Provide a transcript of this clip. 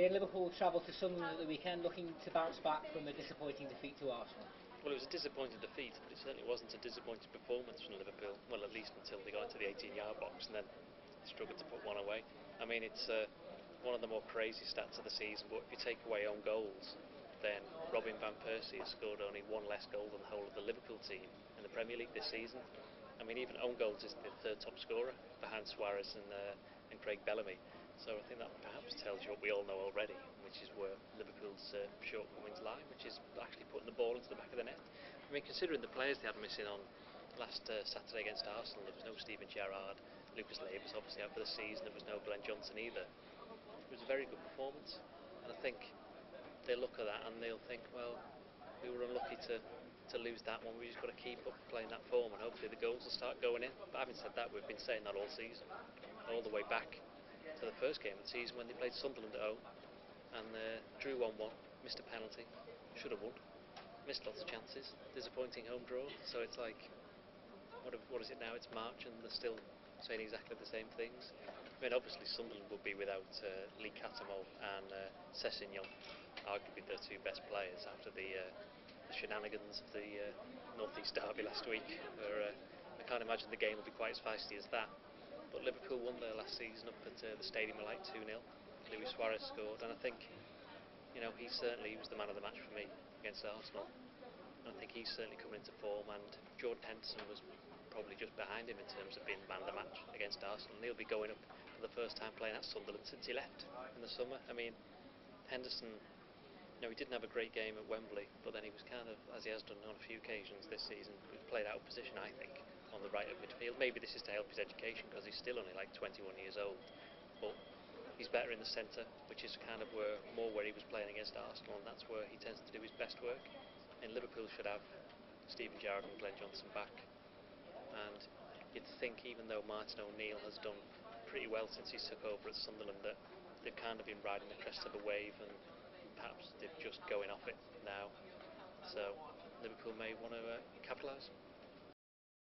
Liverpool travelled to Sunderland at the weekend looking to bounce back from a disappointing defeat to Arsenal. Well, it was a disappointing defeat, but it certainly wasn't a disappointing performance from Liverpool. Well, at least until they got into the 18-yard box and then struggled to put one away. I mean, it's one of the more crazy stats of the season, but if you take away own goals, then Robin van Persie has scored only one less goal than the whole of the Liverpool team in the Premier League this season. I mean, even own goals is the third top scorer behind Suarez and Craig Bellamy. So I think that perhaps tells you what we all know already, which is where Liverpool's shortcomings lie, which is actually putting the ball into the back of the net. I mean, considering the players they had missing on last Saturday against Arsenal, there was no Steven Gerrard, Lucas Leiva's obviously out for the season, there was no Glenn Johnson either. It was a very good performance, and I think they'll look at that and they'll think, well, we were unlucky to lose that one, we just got to keep up playing that form and hopefully the goals will start going in. But having said that, we've been saying that all season, all the way back to the first game of the season when they played Sunderland at home and drew 1-1, missed a penalty, should have won, missed lots of chances, disappointing home draw. So it's like, what is it now? It's March and they're still saying exactly the same things. I mean, obviously Sunderland would be without Lee Cattermole and Sessegnon, arguably their two best players after the shenanigans of the North East derby last week. Where, I can't imagine the game will be quite as feisty as that. But Liverpool won there last season up at the Stadium of Light 2-0. Luis Suarez scored, and I think, he was the man of the match for me against Arsenal. And I think he's certainly coming into form, and Jordan Henderson was probably just behind him in terms of being the man of the match against Arsenal. And he'll be going up for the first time playing at Sunderland since he left in the summer. I mean, Henderson, he didn't have a great game at Wembley, but then he was kind of, as he has done on a few occasions this season, he played out of position, I think, on the right of midfield. Maybe this is to help his education because he's still only like 21 years old, but he's better in the centre, which is kind of where he was playing against Arsenal, and that's where he tends to do his best work. And Liverpool should have Steven Gerrard and Glenn Johnson back, and you'd think, even though Martin O'Neill has done pretty well since he took over at Sunderland, that they've kind of been riding the crest of a wave and perhaps they're just going off it now. So Liverpool may want to capitalise.